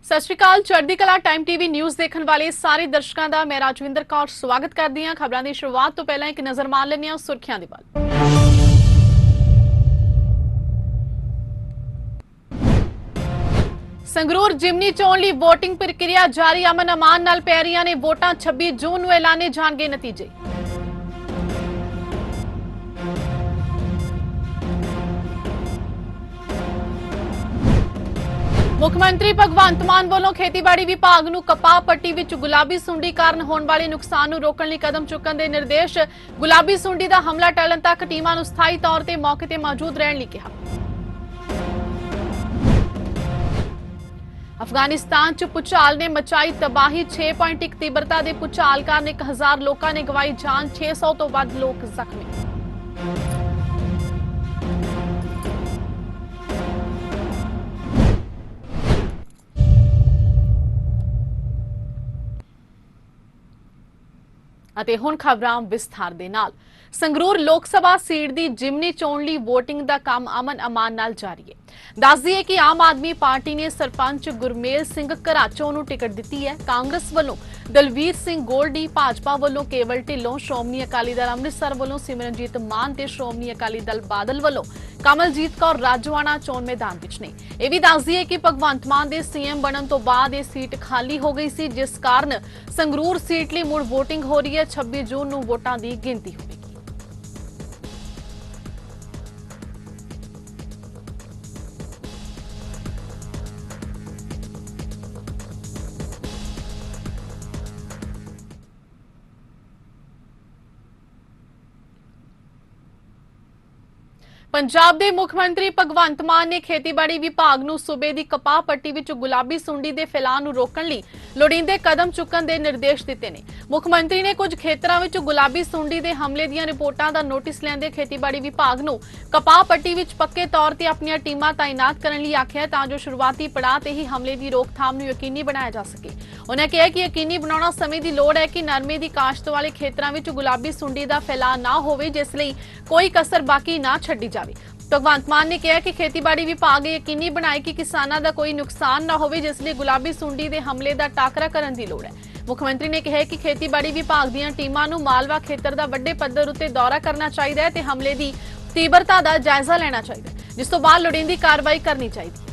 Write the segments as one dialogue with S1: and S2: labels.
S1: सत श्री अकाल। चढ़दी कला टाइम टीवी न्यूज़ देखने वाले सारे दर्शकों का मैं राजविंदर कौर स्वागत करती हाँ। खबरों की शुरुआत तो पहला एक नज़र मार लेने सुर्खियां दे वल। संगरूर जिमनी चोण लई वोटिंग प्रक्रिया जारी। अमन अमान नाल पै रहीआं ने वोटां। 26 जून नूं ऐलाने जाणगे नतीजे। मुख्यमंत्री भगवंत मान वालों खेतीबाड़ी विभाग नूं कपाह पट्टी विच गुलाबी सुंडी कारण होने वाले नुकसान नूं रोकण लई कदम चुकण दे निर्देश। गुलाबी सुंडी दा हमला टलण तक टीमां नूं स्थाई तौर ते मौके ते मौजूद रहण लई कहा। अफगानिस्तान च भूचाल ने मचाई तबाही। 6.1 तीव्रता के भूचाल कारण 1000 लोगों ने गवाई जान। 600 तो वध लोग जख्मी। ਅਤੇ ਹੁਣ ਖਬਰਾਂ ਵਿਸਥਾਰ ਦੇ ਨਾਲ। ਸੰਗਰੂਰ ਲੋਕ ਸਭਾ ਸੀਟ ਦੀ ਜਿਮਨੀ ਚੋਣ ਲਈ VOTING ਦਾ ਕੰਮ ਅਮਨ ਅਮਾਨ ਨਾਲ ਜਾਰੀ ਹੈ। ਦੱਸ ਦਈਏ ਕਿ ਆਮ ਆਦਮੀ ਪਾਰਟੀ ਨੇ ਸਰਪੰਚ ਗੁਰਮੇਲ ਸਿੰਘ ਘਰਾਚੋਂ ਨੂੰ ਟਿਕਟ ਦਿੱਤੀ ਹੈ। ਕਾਂਗਰਸ ਵੱਲੋਂ ਦਲਵੀਰ ਸਿੰਘ ਗੋਲਡੀ, ਭਾਜਪਾ ਵੱਲੋਂ ਕੇਵਲ ਢਿੱਲੋਂ, ਸ਼੍ਰੋਮਣੀ ਅਕਾਲੀ ਦਲ ਅੰਮ੍ਰਿਤਸਰ ਵੱਲੋਂ ਸਿਮਰਨਜੀਤ ਮਾਨ ਤੇ ਸ਼੍ਰੋਮਣੀ ਅਕਾਲੀ ਦਲ ਬਾਦਲ ਵੱਲੋਂ ਕਮਲਜੀਤ ਕੌਰ ਰਾਜਵਾਨਾ ਚੋਣ ਮੈਦਾਨ ਵਿੱਚ ਨੇ। ਇਹ ਵੀ ਦੱਸ ਦਈਏ ਕਿ ਭਗਵੰਤ ਮਾਨ ਦੇ ਸੀਐਮ ਬਣਨ ਤੋਂ ਬਾਅਦ ਇਹ ਸੀਟ ਖਾਲੀ ਹੋ ਗਈ ਸੀ, ਜਿਸ ਕਾਰਨ ਸੰਗਰੂਰ ਸੀਟ ਲਈ ਮੁੜ VOTING ਹੋ ਰਹੀ ਹੈ। 26 ਜੂਨ ਨੂੰ ਵੋਟਾਂ ਦੀ ਗਿਣਤੀ ਹੋਵੇਗੀ। पंजाब के मुख्यमंत्री भगवंत मान ने खेतीबाड़ी विभाग नूं सूबे की कपाह पट्टी विच गुलाबी सुंडी के फैलाव नूं रोकण लई लोड़ींदे कदम चुकण के निर्देश दिते ने। मुख्यमंत्री ने कुछ खेतरां विच गुलाबी सुंडी के हमले दीआं रिपोर्टां दा नोटिस लैंदे खेतीबाड़ी विभाग नूं कपाह पट्टी विच पक्के तौर ते अपणीआं टीमां तैनात करन लई आखिआ तां जो शुरुआती पड़ाਅ ते ही हमले की रोकथाम नूं यकीनी बनाया जा सके। उन्होंने कहा कि यकीनी बनाउणा समय की लोड़ है कि नरमे की काश्त वाले खेतरां विच गुलाबी सुंडी का फैलाव ना होवे, जिस लई कोई कसर बाकी ना छड्डी जावे। भगवंत मान ने कहा कि खेतीबाड़ी विभाग यकीनी बनाए कि किसानों का कोई नुकसान ना हो, जिसलिए गुलाबी सुंडी के हमले का टाकरा करने की लोड़ है। मुख्यमंत्री ने कहा कि खेतीबाड़ी विभाग दीआं टीमां नूं मालवा खेतर का वड्डे पद्धर उत्ते दौरा करना चाहिए ते हमले की तीव्रता का जायजा लेना चाहिए, जिस तो बाद लोड़ींदी कार्रवाई करनी चाहिए।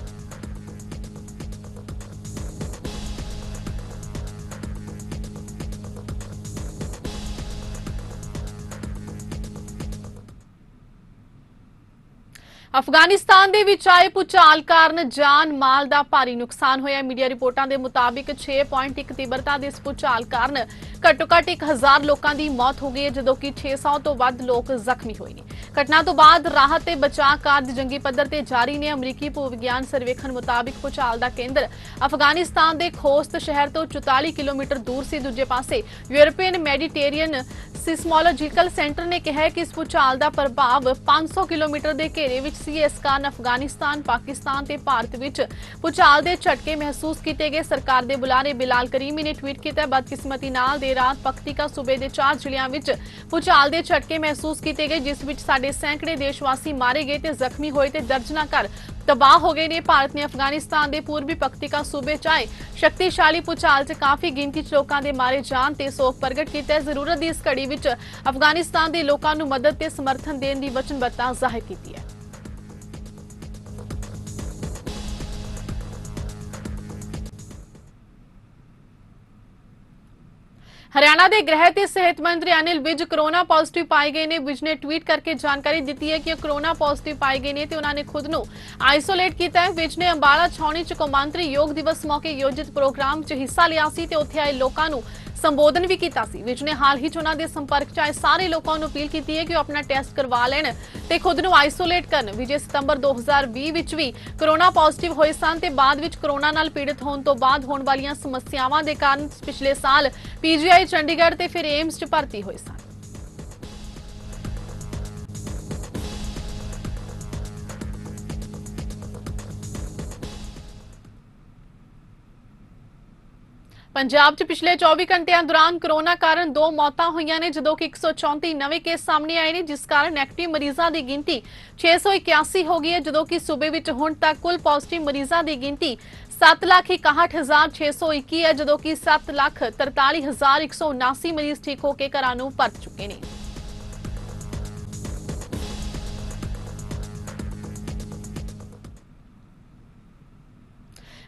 S1: अफगानिस्तान दे विच आए भूचाल कारण जान माल का भारी नुकसान होया। मीडिया रिपोर्टां दे मुताबिक 6.1 तीव्रता के इस भूचाल कारण घट्टो घट्ट 1000 लोगों की मौत हो गई है, जदों कि 600 तो वध लोग जख्मी हुए हैं। घटना तो बाद राहत ते बचाव कार्य जंगी पद्धर ते जारी ने। अमरीकी भूविग्यान सर्वेखण मुताबिक भूचाल का केंद्र अफगानिस्तान के खोस्त शहर तो 44 किलोमीटर दूर से। दूजे पासे यूरोपीयन मैडिटेरियन सिस्मोलॉजिकल सेंटर ने कहा है कि इस भूचाल का प्रभाव 500 किलोमीटर के घेरे विच सी। इस कारण अफगानिस्तान, पाकिस्तान ते भारत विच भूचाल के झटके महसूस किए गए। सरकार के बुलारे बिलाल करीमी ने ट्वीट किया, बदकिस्मती नाल देर रात पक्तिका सूबे के 4 जिलियां विच भूचाल के झटके महसूस किए गए, जिस विच साडे सैकड़े देशवासी मारे गए ते जख्मी होए ते दर्जनां घर तबाह हो गए ने। भारत ने अफगानिस्तान के पूर्वी पक्तिका सूबे च आए शक्तिशाली भूचाल च काफी गिनती च लोगों के मारे जान ते सोग प्रगट किया। जरूरत की इस घड़ी विच अफगानिस्तान के लोगों को मदद ते समर्थन देने की वचनबद्धता जाहिर की है। हरियाणा के गृह ते सेहत मंत्री अनिल विज कोरोना पॉजिटिव पाए गए ने। विज ने ट्वीट करके जानकारी दी है कि कोरोना पॉजिटिव पाए गए ने ते उन्होंने खुद नूं आइसोलेट किया है। विज ने अंबाला छावनी च कौमांतरी योग दिवस मौके आयोजित प्रोग्राम च हिस्सा लिया सी ते उत्थे आए लोगों नूं संबोधन भी किया सी। विज ने हाल ही च उन्हां दे संपर्क च आए सारे लोगों नूं अपील की है कि अपना टेस्ट करवा लैण ते खुद नूं आइसोलेट करन। विजय सितंबर 2020 विच भी कोरोना पॉजिटिव होए सन ते बाद विच कोरोना नाल पीड़ित होने तो बाद होने वालियां समस्यावां दे कारण पिछले साल PGI चंडीगढ़ ते फिर एम्स च भर्ती होए सन। पंजाब च पिछले 24 घंटिया दौरान कोरोना कारण 2 मौतां हुईयां ने, जदों कि 134 नवे केस सामने आए ने, जिस कारण एक्टिव मरीजों की गिनती 681 हो गई है, जदों कि सूबे विच हुण तक कुल पॉजिटिव मरीजों की गिनती 7,61,621 है, जदों कि 7,43,179 मरीज ठीक होकर घरां नूं परत चुके ने।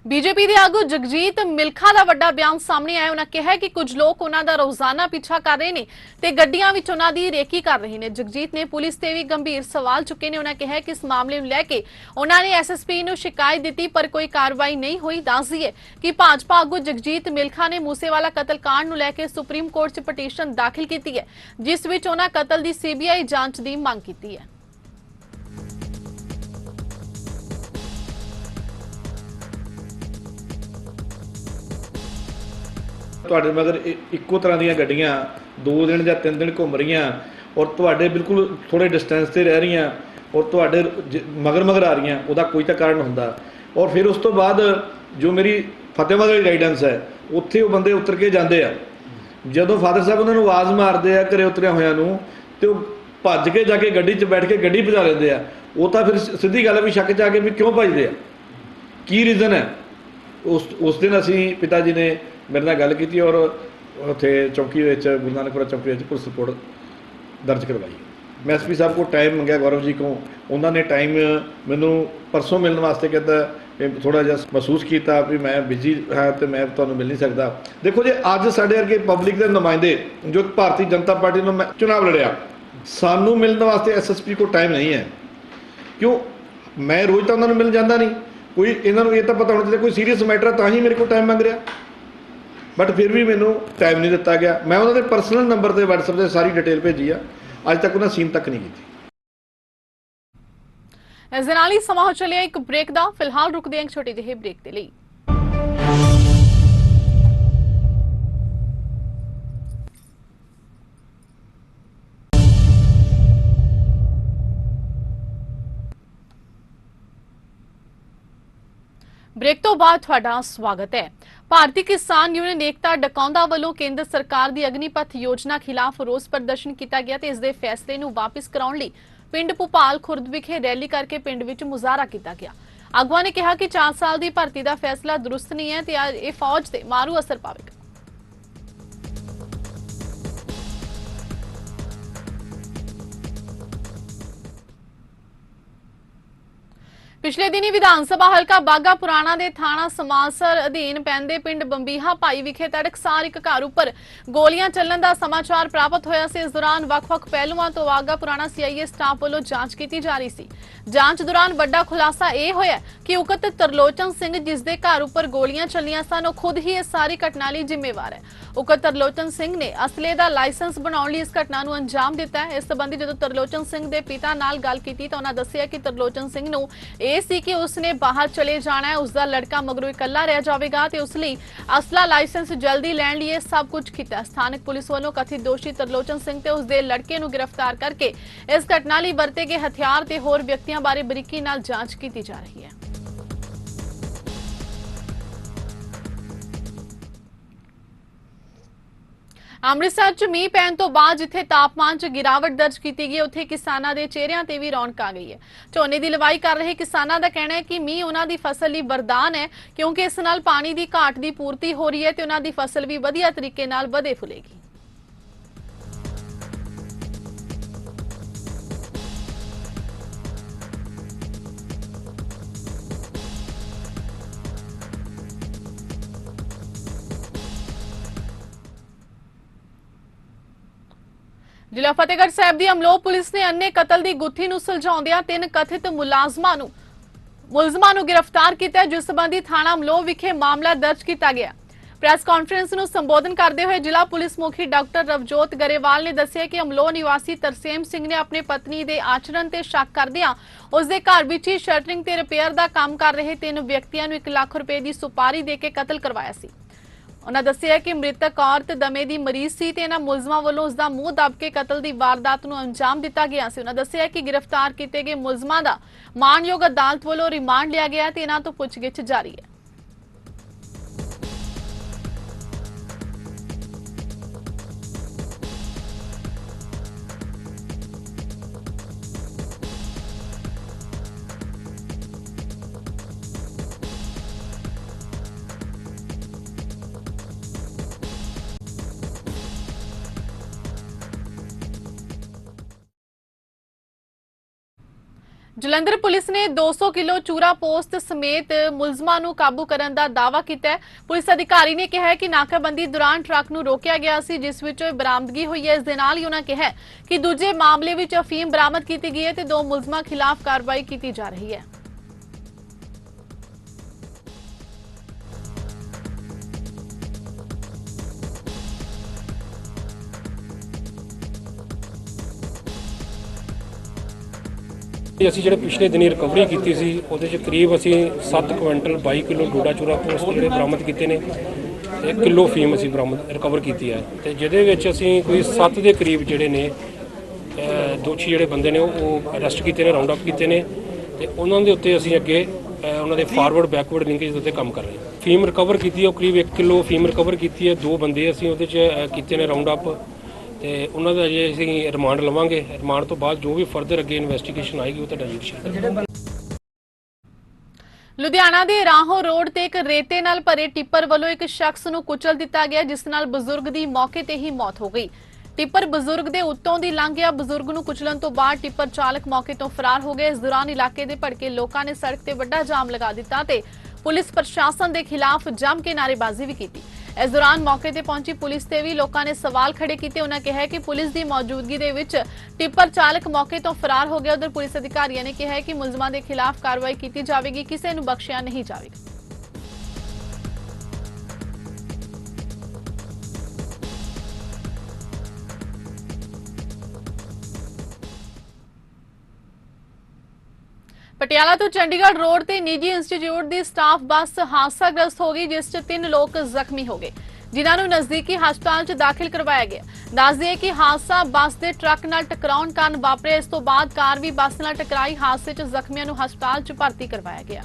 S1: बीजेपी ਦੇ ਆਗੂ ਜਗਜੀਤ ਮਿਲਖਾ ਦਾ ਵੱਡਾ ਬਿਆਨ ਸਾਹਮਣੇ ਆਇਆ। ਉਹਨਾਂ ਕਿਹਾ ਕਿ ਕੁਝ ਲੋਕ ਉਹਨਾਂ ਦਾ ਰੋਜ਼ਾਨਾ ਪਿੱਛਾ ਕਰ ਰਹੇ ਨੇ ਤੇ ਗੱਡੀਆਂ ਵਿੱਚ ਉਹਨਾਂ ਦੀ ਰੇਕੀ ਕਰ ਰਹੇ ਨੇ। ਜਗਜੀਤ ਨੇ ਪੁਲਿਸ ਤੇ ਵੀ ਗੰਭੀਰ ਸਵਾਲ ਚੁੱਕੇ ਨੇ। ਉਹਨਾਂ ਕਿਹਾ ਕਿ ਇਸ ਮਾਮਲੇ ਨੂੰ ਲੈ ਕੇ ਉਹਨਾਂ ਨੇ ਐਸਐਸਪੀ ਨੂੰ ਸ਼ਿਕਾਇਤ ਦਿੱਤੀ ਪਰ ਕੋਈ ਕਾਰਵਾਈ ਨਹੀਂ ਹੋਈ। ਦੱਸ ਦਈਏ ਕਿ ਭਾਜਪਾ ਆਗੂ ਜਗਜੀਤ ਮਿਲਖਾ ਨੇ ਮੂਸੇਵਾਲਾ ਕਤਲकांड ਨੂੰ ਲੈ ਕੇ ਸੁਪਰੀਮ ਕੋਰਟ 'ਚ ਪਟੀਸ਼ਨ ਦਾਖਲ ਕੀਤੀ ਹੈ, ਜਿਸ ਵਿੱਚ ਉਹਨਾਂ ਕਤਲ ਦੀ ਸੀਬੀਆਈ ਜਾਂਚ ਦੀ ਮੰਗ ਕੀਤੀ ਹੈ।
S2: ਤੁਹਾਡੇ ਮਗਰ ਇੱਕੋ ਤਰ੍ਹਾਂ ਦੀਆਂ ਗੱਡੀਆਂ 2 ਦਿਨ ਜਾਂ 3 ਦਿਨ ਘੁੰਮ ਰਹੀਆਂ ਔਰ ਤੁਹਾਡੇ ਬਿਲਕੁਲ ਥੋੜੇ ਡਿਸਟੈਂਸ ਤੇ ਰਹਿ ਰਹੀਆਂ ਔਰ ਤੁਹਾਡੇ ਮਗਰ ਆ ਰਹੀਆਂ, ਉਹਦਾ ਕੋਈ ਤਾਂ ਕਾਰਨ ਹੁੰਦਾ। ਔਰ ਫਿਰ ਉਸ ਤੋਂ ਬਾਅਦ ਜੋ ਮੇਰੀ ਫਤਿਹਵਾਦ ਵਾਲੀ ਰਾਈਡੈਂਸ ਹੈ, ਉੱਥੇ ਉਹ ਬੰਦੇ ਉਤਰ ਕੇ ਜਾਂਦੇ ਆ। ਜਦੋਂ ਫਾਦਰ ਸਾਹਿਬ ਉਹਨਾਂ ਨੂੰ ਆਵਾਜ਼ ਮਾਰਦੇ ਆ ਘਰੇ ਉਤਰਿਆ ਹੋਇਆਂ ਨੂੰ, ਤੇ ਉਹ ਭੱਜ ਕੇ ਜਾ ਕੇ ਗੱਡੀ 'ਚ ਬੈਠ ਕੇ ਗੱਡੀ ਭਜਾ ਲੈਂਦੇ ਆ। ਉਹ ਤਾਂ ਫਿਰ ਸਿੱਧੀ ਗੱਲ ਹੈ ਵੀ ਸ਼ੱਕ 'ਚ ਆ ਕੇ ਵੀ ਕਿਉਂ ਭੱਜਦੇ ਆ, ਕੀ ਰੀਜ਼ਨ ਹੈ। ਉਸ ਦਿਨ ਅਸੀਂ ਪਿਤਾ ਜੀ ਨੇ ਮੇਰੇ ਨਾਲ ਗੱਲ ਕੀਤੀ ਔਰ ਉੱਥੇ ਚੌਂਕੀ ਵਿੱਚ ਗੁਰੂ ਨਾਨਕਪੁਰਾ ਚੌਂਕੀ ਵਿੱਚ ਪੁਲਿਸ ਰਿਪੋਰਟ ਦਰਜ ਕਰਵਾਈ। ਮੈਂ ਐਸਪੀ ਸਾਹਿਬ ਕੋਲ ਟਾਈਮ ਮੰਗਿਆ ਗੌਰਵ ਜੀ ਕੋਲ, ਉਹਨਾਂ ਨੇ ਟਾਈਮ ਮੈਨੂੰ ਪਰਸੋਂ ਮਿਲਣ ਵਾਸਤੇ ਕਹਿੰਦਾ। ਥੋੜ੍ਹਾ ਜਿਹਾ ਮਹਿਸੂਸ ਕੀਤਾ ਵੀ ਮੈਂ ਬਿਜੀ ਹਾਂ ਅਤੇ ਮੈਂ ਤੁਹਾਨੂੰ ਮਿਲ ਨਹੀਂ ਸਕਦਾ। ਦੇਖੋ ਜੀ, ਅੱਜ ਸਾਡੇ ਵਰਗੇ ਪਬਲਿਕ ਦੇ ਨੁਮਾਇੰਦੇ ਜੋ ਭਾਰਤੀ ਜਨਤਾ ਪਾਰਟੀ ਨੂੰ ਚੁਣਾਵ ਲੜਿਆ, ਸਾਨੂੰ ਮਿਲਣ ਵਾਸਤੇ ਐਸਐਸਪੀ ਕੋਲ ਟਾਈਮ ਨਹੀਂ ਹੈ। ਕਿਉਂ? ਮੈਂ ਰੋਜ਼ ਤਾਂ ਉਹਨਾਂ ਨੂੰ ਮਿਲਣ ਜਾਂਦਾ ਨਹੀਂ। ਕੋਈ ਇਹਨਾਂ ਨੂੰ ਇਹ ਤਾਂ ਪਤਾ ਹੋਣਾ ਚਾਹੀਦਾ ਕੋਈ ਸੀਰੀਅਸ ਮੈਟਰ ਤਾਂ ਹੀ ਮੇਰੇ ਕੋਲ ਟਾਈਮ ਮੰਗ ਰਿਹਾ, ਬਟ ਫਿਰ ਵੀ ਮੈਨੂੰ ਟਾਈਮ ਨਹੀਂ ਦਿੱਤਾ ਗਿਆ। ਮੈਂ ਉਹਨਾਂ ਦੇ ਪਰਸਨਲ ਨੰਬਰ 'ਤੇ WhatsApp 'ਤੇ ਸਾਰੀ ਡਿਟੇਲ ਭੇਜੀ ਆ, ਅੱਜ ਤੱਕ ਉਹਨਾਂ ਸੀਨ ਤੱਕ ਨਹੀਂ ਕੀਤੀ।
S1: ਇਸ ਦੇ ਨਾਲ ਹੀ ਸਮਾਂ ਹੋ ਚੱਲਿਆ ਇੱਕ ਬ੍ਰੇਕ ਦਾ। ਫਿਲਹਾਲ ਰੁਕਦੇ ਹਾਂ ਇੱਕ ਛੋਟੇ ਜਿਹੇ ਬ੍ਰੇਕ ਦੇ ਲਈ। ब्रेक तो बाद तुहाडा स्वागत है। भारतीय किसान यूनियन एकता डकौंदा वालों केंद्र सरकार की अग्निपथ योजना खिलाफ रोस प्रदर्शन किया गया। इस दे फैसले नूं वापस कराउण लई पिंड भूपाल खुर्द विखे रैली करके पिंड विच मुजाहरा किया गया। आगुआं ने कहा कि 4 साल की भर्ती का फैसला दुरुस्त नहीं है ते इह फौज ते मारू असर पावेगा। पिछले दिनी विधानसभा हलका बागा पुराना दे थाना समासर अधीन पैंदे पिंड बंबीहा भाई विखे तड़कसार एक घर उपर गोलियां चलन का समाचार प्राप्त होया सी। इस दौरान वख-वख पहलुआं तो बागा पुराना सीआईए स्टाफ वालों जांच की जा रही सी। जांच दौरान बड़ा खुलासा यह होया कि उकत तरलोचन सिंह जिसदे घर उपर गोलियां चलियां सन वो खुद ही इस सारी घटना लई जिम्मेवार है। उकत तरलोचन सिंह ने असले का लाइसेंस बनाउण लई इस घटना नूं अंजाम दिता है। इस संबंधी जदों तरलोचन सिंह दे पिता नाल गल कीती तां उन्हां दस्सिया कि तरलोचन सिंह नूं ਇਹ ਸੀ ਕਿ ਉਸਨੇ ਬਾਹਰ ਚਲੇ ਜਾਣਾ ਹੈ, ਉਸਦਾ ਲੜਕਾ ਮਗਰੋਂ ਇਕੱਲਾ ਰਹਿ ਜਾਵੇਗਾ ਤੇ ਉਸ ਲਈ ਅਸਲਾ ਲਾਇਸੈਂਸ ਜਲਦੀ ਲੈਣ ਲਈ ਇਹ ਸਭ ਕੁਝ ਕੀਤਾ। ਸਥਾਨਕ ਪੁਲਿਸ ਵੱਲੋਂ ਕਥਿਤ ਦੋਸ਼ੀ ਤਰਲੋਚਨ ਸਿੰਘ ਤੇ ਉਸਦੇ ਲੜਕੇ ਨੂੰ ਗ੍ਰਿਫਤਾਰ ਕਰਕੇ ਇਸ ਘਟਨਾ ਲਈ ਵਰਤੇ ਗਏ ਹਥਿਆਰ ਤੇ ਹੋਰ ਵਿਅਕਤੀਆਂ ਬਾਰੇ ਬਰੀਕੀ ਨਾਲ ਜਾਂਚ ਕੀਤੀ ਜਾ ਰਹੀ ਹੈ। ਅੰਮ੍ਰਿਤਸਰ ਚ ਮੀਂਹ ਪੈਣ ਤੋਂ ਬਾਅਦ ਜਿੱਥੇ ਤਾਪਮਾਨ ਚ ਗਿਰਾਵਟ ਦਰਜ ਕੀਤੀ ਗਈ ਉੱਥੇ ਕਿਸਾਨਾਂ ਦੇ ਚਿਹਰਿਆਂ ਤੇ ਵੀ ਰੌਣਕ ਆ ਗਈ ਹੈ। ਝੋਨੇ ਦੀ ਲਵਾਈ ਕਰ ਰਹੇ ਕਿਸਾਨਾਂ ਦਾ ਕਹਿਣਾ ਹੈ ਕਿ ਮੀਂਹ ਉਹਨਾਂ ਦੀ ਫਸਲ ਲਈ ਵਰਦਾਨ ਹੈ ਕਿਉਂਕਿ ਇਸ ਨਾਲ ਪਾਣੀ ਦੀ ਘਾਟ ਦੀ ਪੂਰਤੀ ਹੋ ਰਹੀ ਹੈ ਤੇ ਉਹਨਾਂ ਦੀ ਫਸਲ ਵੀ ਵਧੀਆ ਤਰੀਕੇ ਨਾਲ ਵਧੇ ਫੁੱਲੇਗੀ। ਜ਼ਿਲ੍ਹਾ ਫਤਿਹਗੜ੍ਹ ਸਾਹਿਬ ਦੀ ਅਮਲੋਹ ਪੁਲਿਸ ਨੇ ਅੰਨੇ ਕਤਲ ਦੀ ਗੁੱਥੀ ਨੂੰ ਸੁਲਝਾਉਂਦਿਆਂ 3 ਕਥਿਤ ਮੁਲਜ਼ਮਾਂ ਨੂੰ ਗ੍ਰਿਫਤਾਰ ਕੀਤਾ, ਜਿਸ ਸੰਬੰਧੀ ਥਾਣਾ ਅਮਲੋਹ ਵਿਖੇ ਮਾਮਲਾ ਦਰਜ ਕੀਤਾ ਗਿਆ। ਪ੍ਰੈਸ ਕਾਨਫਰੰਸ ਨੂੰ ਸੰਬੋਧਨ ਕਰਦੇ ਹੋਏ ਜ਼ਿਲ੍ਹਾ ਪੁਲਿਸ ਮੁਖੀ ਡਾਕਟਰ ਰਵਜੋਤ ਗਰੇਵਾਲ ਨੇ ਦੱਸਿਆ ਕਿ ਅਮਲੋਹ ਨਿਵਾਸੀ ਤਰਸੇਮ ਸਿੰਘ ਨੇ ਆਪਣੀ ਪਤਨੀ ਦੇ ਆਚਰਣ ਤੇ ਸ਼ੱਕ ਕਰਦਿਆਂ ਉਸ ਦੇ ਘਰ ਵਿੱਚ ਹੀ ਸ਼ਟਰਿੰਗ ਤੇ ਰਿਪੇਅਰ ਦਾ ਕੰਮ ਕਰ ਰਹੇ 3 ਵਿਅਕਤੀਆਂ ਨੂੰ 1 ਲੱਖ ਰੁਪਏ ਦੀ ਸੁਪਾਰੀ ਦੇ ਕੇ ਕਤਲ ਕਰਵਾਇਆ ਸੀ। उन्होंने दस्सिया कि मृतक औरत दमे की मरीज सी ते इन्हां मुलजमां वल्लों उसदा मूंह दब के कतल की वारदात नूं अंजाम दिता गया सी। उन्होंने दस्सिया कि गिरफ्तार किए गए मुलजमां दा माणयोग अदालत वल्लों रिमांड लिया गया ते इन्हां तों पुछगिछ जारी है। ਜਲੰਧਰ ਪੁਲਿਸ ਨੇ 200 ਕਿਲੋ ਚੂਰਾ ਪੋਸਟ ਸਮੇਤ ਮੁਲਜ਼ਮਾਂ ਨੂੰ ਕਾਬੂ ਕਰਨ ਦਾ ਦਾਅਵਾ ਕੀਤਾ ਹੈ। ਪੁਲਿਸ ਅਧਿਕਾਰੀ ਨੇ ਕਿਹਾ ਹੈ ਕਿ ਨਾਕਾਬੰਦੀ ਦੌਰਾਨ ਟਰੱਕ ਨੂੰ ਰੋਕਿਆ ਗਿਆ ਸੀ, ਜਿਸ ਵਿੱਚ ਬਰਾਮਦਗੀ ਹੋਈ ਹੈ। ਇਸ ਦੇ ਨਾਲ ਹੀ ਉਹਨਾਂ ਕਿਹਾ ਕਿ ਦੂਜੇ ਮਾਮਲੇ ਵਿੱਚ ਅਫੀਮ ਬਰਾਮਦ ਕੀਤੀ ਗਈ ਹੈ ਤੇ 2 ਮੁਲਜ਼ਮਾਂ ਖਿਲਾਫ ਕਾਰਵਾਈ ਕੀਤੀ ਜਾ ਰਹੀ ਹੈ।
S3: ਅਸੀਂ ਜਿਹੜੇ ਪਿਛਲੇ ਦਿਨੀ ਰਿਕਵਰੀ ਕੀਤੀ ਸੀ ਉਹਦੇ 'ਚ ਕਰੀਬ ਅਸੀਂ 7 ਕੁਇੰਟਲ 22 ਕਿਲੋ ਡੋਡਾ ਚੂਰਾ ਪੋਸਟ ਜਿਹੜੇ ਬਰਾਮਦ ਕੀਤੇ ਨੇ ਤੇ ਕਿਲੋ ਫੀਮ ਅਸੀਂ ਬਰਾਮਦ ਰਿਕਵਰ ਕੀਤੀ ਹੈ ਤੇ ਜਿਹਦੇ ਵਿੱਚ ਅਸੀਂ ਕੋਈ 7 ਦੇ ਕਰੀਬ ਜਿਹੜੇ ਨੇ ਦੋਸ਼ੀ ਜਿਹੜੇ ਬੰਦੇ ਨੇ ਉਹ ਅਰੈਸਟ ਕੀਤੇ ਨੇ, ਰਾਉਂਡ ਅਪ ਕੀਤੇ ਨੇ ਤੇ ਉਹਨਾਂ ਦੇ ਉੱਤੇ ਅਸੀਂ ਅੱਗੇ ਉਹਨਾਂ ਦੇ ਫਾਰਵਰਡ ਬੈਕਵਰਡ ਲਿੰਕੇਜ ਦੇ ਉੱਤੇ ਕੰਮ ਕਰ ਰਹੇ ਹਾਂ। ਫੀਮ ਰਿਕਵਰ ਕੀਤੀ ਹੈ, ਉਹ ਕਰੀਬ 1 ਕਿਲੋ ਫੀਮ ਰਿਕਵਰ ਕੀਤੀ ਹੈ। 2 ਬੰਦੇ ਅਸੀਂ ਉਹਦੇ 'ਚ ਕੀਤੇ ਨੇ ਰਾਉਂਡ ਅਪ ਤੇ ਉਹਨਾਂ ਦਾ ਜੇ ਅਸੀਂ ਰਿਮਾਂਡ ਲਵਾਂਗੇ। ਰਿਮਾਂਡ ਤੋਂ ਬਾਅਦ ਜੋ ਵੀ ਫਰਦਰ ਅੱਗੇ ਇਨਵੈਸਟੀਗੇਸ਼ਨ ਆਏਗੀ ਉਹ ਤੁਹਾਡਾ ਜੀ ਸ਼ੇਅਰ ਕਰਾਂਗੇ।
S1: ਲੁਧਿਆਣਾ ਦੇ ਰਾਹੋਂ ਰੋਡ ਤੇ ਇੱਕ ਰੇਤੇ ਨਾਲ ਭਰੇ ਟਿੱਪਰ ਵੱਲੋਂ ਇੱਕ ਸ਼ਖਸ ਨੂੰ ਕੁਚਲ ਦਿੱਤਾ ਗਿਆ, ਜਿਸ ਨਾਲ ਬਜ਼ੁਰਗ ਦੀ ਮੌਕੇ ਤੇ ਹੀ ਮੌਤ ਹੋ ਗਈ। ਟਿੱਪਰ ਬਜ਼ੁਰਗ ਦੇ ਉੱਤੋਂ ਦੀ ਲੰਘ ਗਿਆ। ਬਜ਼ੁਰਗ ਨੂੰ ਕੁਚਲਣ ਤੋਂ ਬਾਅਦ ਟਿੱਪਰ ਚਾਲਕ ਮੌਕੇ ਤੋਂ ਫਰਾਰ ਹੋ ਗਿਆ। ਇਸ ਦੌਰਾਨ ਇਲਾਕੇ ਦੇ ਭੜਕੇ ਲੋਕਾਂ ਨੇ ਸੜਕ ਤੇ ਵੱਡਾ ਜਾਮ ਲਗਾ ਦਿੱਤਾ ਤੇ ਪੁਲਿਸ ਪ੍ਰਸ਼ਾਸਨ ਦੇ ਖਿਲਾਫ ਜੰਮ ਕੇ ਨਾਅਰੇਬਾਜ਼ੀ ਵੀ ਕੀਤੀ। ਇਸ ਦੌਰਾਨ ਮੌਕੇ ਤੇ ਪਹੁੰਚੀ ਪੁਲਿਸ ਤੇ ਵੀ ਲੋਕਾਂ ਨੇ ਸਵਾਲ ਖੜੇ ਕੀਤੇ। ਉਹਨਾਂ ਕਿਹਾ ਕਿ ਪੁਲਿਸ ਦੀ ਮੌਜੂਦਗੀ ਦੇ ਵਿੱਚ ਟਿੱਪਰ ਚਾਲਕ ਮੌਕੇ ਤੋਂ ਫਰਾਰ ਹੋ ਗਿਆ। ਉਧਰ ਪੁਲਿਸ ਅਧਿਕਾਰੀਆਂ ਨੇ ਕਿਹਾ ਕਿ ਮੁਲਜ਼ਮਾਂ ਦੇ ਖਿਲਾਫ ਕਾਰਵਾਈ ਕੀਤੀ ਜਾਵੇਗੀ, ਕਿਸੇ ਨੂੰ ਬਖਸ਼ਿਆ ਨਹੀਂ ਜਾਵੇਗਾ। ਪਟਿਆਲਾ ਤੋਂ ਚੰਡੀਗੜ੍ਹ ਰੋਡ ਤੇ ਨਿੱਜੀ ਇੰਸਟੀਚਿਊਟ ਦੀ ਸਟਾਫ ਬੱਸ ਹਾਦਸਾਗ੍ਰਸਤ ਹੋ ਗਈ, ਜਿਸ 'ਚ 3 ਲੋਕ ਜ਼ਖਮੀ ਹੋ ਗਏ, ਜਿਨ੍ਹਾਂ ਨੂੰ ਨਜ਼ਦੀਕੀ ਹਸਪਤਾਲ 'ਚ ਦਾਖਲ ਕਰਵਾਇਆ ਗਿਆ। ਦੱਸ ਦਈਏ ਕਿ ਹਾਦਸਾ ਬੱਸ ਦੇ ਟਰੱਕ ਨਾਲ ਟਕਰਾਉਣ ਕਾਰਨ ਵਾਪਰਿਆ। ਇਸ ਤੋਂ ਬਾਅਦ ਕਾਰ ਵੀ ਬੱਸ ਨਾਲ ਟਕਰਾਈ। ਹਾਦਸੇ 'ਚ ਜ਼ਖਮੀਆਂ ਨੂੰ ਹਸਪਤਾਲ 'ਚ ਭਰਤੀ ਕਰਵਾਇਆ ਗਿਆ।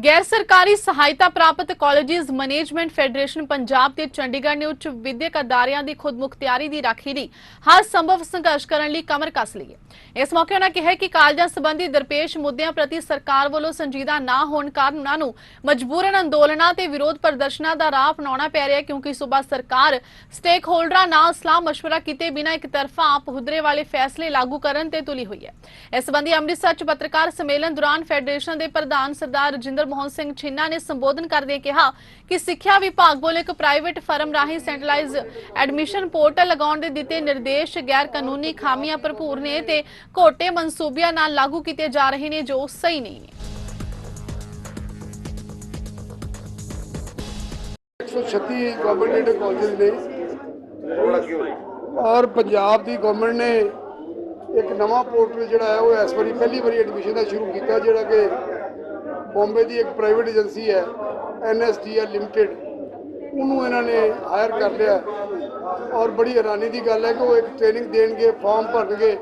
S1: गैर सरकारी सहायता प्राप्त ਕਾਲਜਿਸ ਮੈਨੇਜਮੈਂਟ ਫੈਡਰੇਸ਼ਨ ਪੰਜਾਬ ਤੇ ਚੰਡੀਗੜ੍ਹ ਨੇ ਉੱਚ ਵਿਦਿਅਕ ਅਦਾਰਿਆਂ ਦੀ ਖੁਦਮੁਖਤਿਆਰੀ ਦੀ ਰਾਖੀ ਲਈ ਹਰ ਸੰਭਵ ਸੰਘਰਸ਼ ਕਰਨ ਲਈ ਕਮਰ ਕੱਸ ਲਈ ਹੈ। ਇਸ ਮੌਕੇ ਉਹਨਾਂ ਕਿਹਾ ਕਿ ਕਾਲਜਾਂ ਸੰਬੰਧੀ ਦਰਪੇਸ਼ ਮੁੱਦਿਆਂ ਪ੍ਰਤੀ ਸਰਕਾਰ ਵੱਲੋਂ ਸੰਜੀਦਾ ਨਾ ਹੋਣ ਕਾਰਨ ਉਹਨਾਂ ਨੂੰ ਮਜਬੂਰਨ ਅੰਦੋਲਨਾਂ ਤੇ ਵਿਰੋਧ ਪ੍ਰਦਰਸ਼ਨਾਂ ਦਾ ਰਾਹ ਅਪਣਾਉਣਾ ਪੈ ਰਿਹਾ ਹੈ, ਕਿਉਂਕਿ ਸੂਬਾ ਸਰਕਾਰ ਸਟੇਕ ਹੋਲਡਰਾਂ ਨਾਲ ਸਲਾਹ ਮਸ਼ਵਰਾ ਕੀਤੇ ਬਿਨਾਂ ਇੱਕ ਤਰਫਾ ਆਪ ਹੁਦਰੇ ਵਾਲੇ ਫੈਸਲੇ ਲਾਗੂ ਕਰਨ ਤੇ ਤੁਲੀ ਹੋਈ ਹੈ। ਇਸ ਸੰਬੰਧੀ ਅੰਮ੍ਰਿਤਸਰ 'ਚ ਪੱਤਰਕਾਰ ਸੰਮੇਲਨ ਦੌਰਾਨ ਫੈਡਰੇਸ਼ਨ ਦੇ ਪ੍ਰਧਾਨ ਸਰਦਾਰ ਰਜਿੰਦਰ ਮੋਹਨ ਸਿੰਘ ਛਿੰਨਾ ਨੇ ਸੰਬੋਧਨ ਕਰਦੇ ਕਿਹਾ ਕਿ ਸਿੱਖਿਆ ਵਿਭਾਗ ਵੱਲੋਂ ਇੱਕ ਪ੍ਰਾਈਵੇਟ ਫਰਮ ਰਾਹੀਂ ਸੈਂਟਰਲਾਈਜ਼ ਐਡਮਿਸ਼ਨ ਪੋਰਟਲ ਲਗਾਉਣ ਦੇ ਦਿੱਤੇ ਨਿਰਦੇਸ਼ ਗੈਰ ਕਾਨੂੰਨੀ ਖਾਮੀਆਂ ਭਰਪੂਰ ਨੇ ਤੇ ਘੋਟੇ ਮਨਸੂਬਿਆਂ ਨਾਲ ਲਾਗੂ ਕੀਤੇ ਜਾ ਰਹੇ ਨੇ, ਜੋ ਸਹੀ ਨਹੀਂ ਨੇ।
S4: 136 ਗਵਰਨਮੈਂਟ ਕਾਲਜ ਨੇ ਔਰ ਪੰਜਾਬ ਦੀ ਗਵਰਨਮੈਂਟ ਨੇ ਇੱਕ ਨਵਾਂ ਪੋਰਟਲ ਜਿਹੜਾ ਹੈ ਉਹ ਇਸ ਵਾਰੀ ਪਹਿਲੀ ਵਾਰੀ ਐਡਮਿਸ਼ਨ ਦਾ ਸ਼ੁਰੂ ਕੀਤਾ, ਜਿਹੜਾ ਕਿ ਬੰਬੇ ਦੀ ਇੱਕ ਪ੍ਰਾਈਵੇਟ ਏਜੰਸੀ ਹੈ NSDL ਲਿਮਟਿਡ, ਉਹਨੂੰ ਇਹਨਾਂ ਨੇ ਹਾਇਰ ਕਰ ਲਿਆ। ਔਰ ਬੜੀ ਹੈਰਾਨੀ ਦੀ ਗੱਲ ਹੈ ਕਿ ਉਹ ਇੱਕ ਟ੍ਰੇਨਿੰਗ ਦੇਣਗੇ, ਫਾਰਮ ਭਰਨਗੇ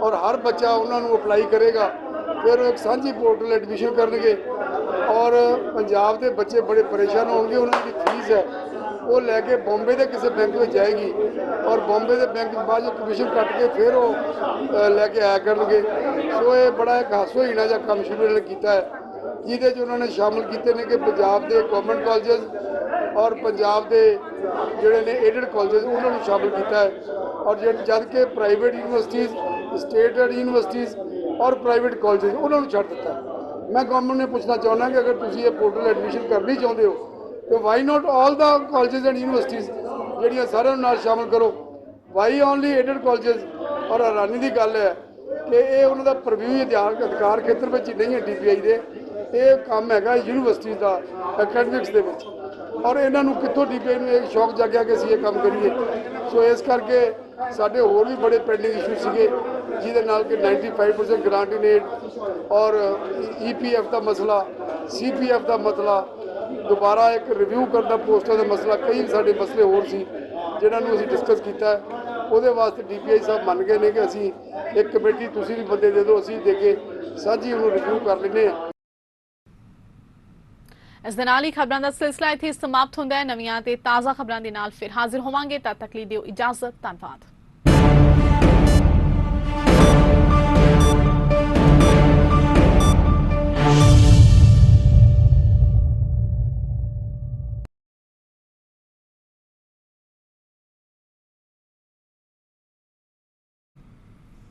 S4: ਔਰ ਹਰ ਬੱਚਾ ਉਹਨਾਂ ਨੂੰ ਅਪਲਾਈ ਕਰੇਗਾ। ਫਿਰ ਉਹ ਇੱਕ ਸਾਂਝੀ ਪੋਰਟਲ ਐਡਮਿਸ਼ਨ ਕਰਨਗੇ ਔਰ ਪੰਜਾਬ ਦੇ ਬੱਚੇ ਬੜੇ ਪਰੇਸ਼ਾਨ ਹੋਣਗੇ। ਉਹਨਾਂ ਦੀ ਫੀਸ ਹੈ ਉਹ ਲੈ ਕੇ ਬੰਬੇ ਦੇ ਕਿਸੇ ਬੈਂਕ ਵਿੱਚ ਜਾਏਗੀ ਔਰ ਬੰਬੇ ਦੇ ਬੈਂਕ ਵਿੱਚ ਬਾਅਦ ਕਮਿਸ਼ਨ ਕੱਟ ਕੇ ਫਿਰ ਉਹ ਲੈ ਕੇ ਆਇਆ ਕਰਨਗੇ। ਸੋ ਇਹ ਬੜਾ ਇੱਕ ਹਾਸੋਹੀਣਾ ਜਿਹਾ ਕੰਮ ਸ਼ੁਰੂ ਇਹਨਾਂ ਨੇ ਕੀਤਾ ਹੈ, ਜਿਹਦੇ 'ਚ ਉਹਨਾਂ ਨੇ ਸ਼ਾਮਲ ਕੀਤੇ ਨੇ ਕਿ ਪੰਜਾਬ ਦੇ ਗਵਰਨਮੈਂਟ ਕਾਲਜਸ ਔਰ ਪੰਜਾਬ ਦੇ ਜਿਹੜੇ ਨੇ ਏਡਡ ਕਾਲਜਸ ਉਹਨਾਂ ਨੂੰ ਸ਼ਾਮਲ ਕੀਤਾ ਹੈ। ਔਰ ਜਦ ਕਿ ਪ੍ਰਾਈਵੇਟ ਯੂਨੀਵਰਸਿਟੀਜ਼, ਸਟੇਟ ਯੂਨੀਵਰਸਿਟੀਜ਼ ਔਰ ਪ੍ਰਾਈਵੇਟ ਕਾਲਜਸ ਉਹਨਾਂ ਨੂੰ ਛੱਡ ਦਿੱਤਾ। ਮੈਂ ਗਵਰਨਮੈਂਟ ਨੂੰ ਪੁੱਛਣਾ ਚਾਹੁੰਦਾ ਕਿ ਅਗਰ ਤੁਸੀਂ ਇਹ ਪੋਰਟਲ ਐਡਮਿਸ਼ਨ ਕਰਨੀ ਚਾਹੁੰਦੇ ਹੋ ਤਾਂ why not all the colleges and universities, ਜਿਹੜੀਆਂ ਸਾਰਿਆਂ ਨੂੰ ਨਾਲ ਸ਼ਾਮਲ ਕਰੋ। Why only aided colleges. ਔਰ ਹੈਰਾਨੀ ਦੀ ਗੱਲ ਹੈ ਕਿ ਇਹ ਉਹਨਾਂ ਦਾ ਪ੍ਰਵਿਊ ਅਧਿਕਾਰ ਖੇਤਰ ਵਿੱਚ ਨਹੀਂ ਹੈ DPI ਦੇ, ਇਹ ਕੰਮ ਹੈਗਾ ਯੂਨੀਵਰਸਿਟੀ ਦਾ ਅਕੈਡਮਿਕਸ ਦੇ ਵਿੱਚ। ਔਰ ਇਹਨਾਂ ਨੂੰ ਕਿੱਥੋਂ DPI ਨੂੰ ਇਹ ਸ਼ੌਕ ਜਾਗਿਆ ਕਿ ਅਸੀਂ ਇਹ ਕੰਮ ਕਰੀਏ। ਸੋ ਇਸ ਕਰਕੇ ਸਾਡੇ ਹੋਰ ਵੀ ਬੜੇ ਪੈਂਡਿੰਗ ਇਸ਼ੂ ਸੀਗੇ, ਜਿਹਦੇ ਨਾਲ ਕਿ 95% ਗ੍ਰਾਂਟ ਇਨ ਏਡ ਔਰ EPF ਦਾ ਮਸਲਾ, CPF ਦਾ ਮਸਲਾ, ਦੁਬਾਰਾ ਇੱਕ ਰਿਵਿਊ ਕਰਨ ਦਾ ਪੋਸਟਾਂ ਦਾ ਮਸਲਾ, ਕਈ ਸਾਡੇ ਮਸਲੇ ਹੋਰ ਸੀ ਜਿਹਨਾਂ ਨੂੰ ਅਸੀਂ ਡਿਸਕਸ ਕੀਤਾ। ਉਹਦੇ ਵਾਸਤੇ DPI ਸਾਹਿਬ ਮੰਨ ਗਏ ਨੇ ਕਿ ਅਸੀਂ ਇੱਕ ਕਮੇਟੀ, ਤੁਸੀਂ ਵੀ ਬੰਦੇ ਦੇ ਦਿਓ, ਅਸੀਂ ਦੇ ਕੇ ਸਾਂਝੀ ਉਹਨੂੰ ਰਿਵਿਊ ਕਰ ਲੈਂਦੇ ਹਾਂ।
S1: ਇਸ ਦੇ ਨਾਲ ਹੀ ਖਬਰਾਂ ਦਾ ਸਿਲਸਿਲਾ ਇੱਥੇ ਸਮਾਪਤ ਹੁੰਦਾ ਹੈ। ਨਵੀਆਂ ਤੇ ਤਾਜ਼ਾ ਖਬਰਾਂ ਦੇ ਨਾਲ ਫਿਰ ਹਾਜ਼ਰ ਹੋਵਾਂਗੇ। ਤਦ ਤੱਕ ਲਈ ਦਿਓ ਇਜਾਜ਼ਤ। ਧੰਨਵਾਦ।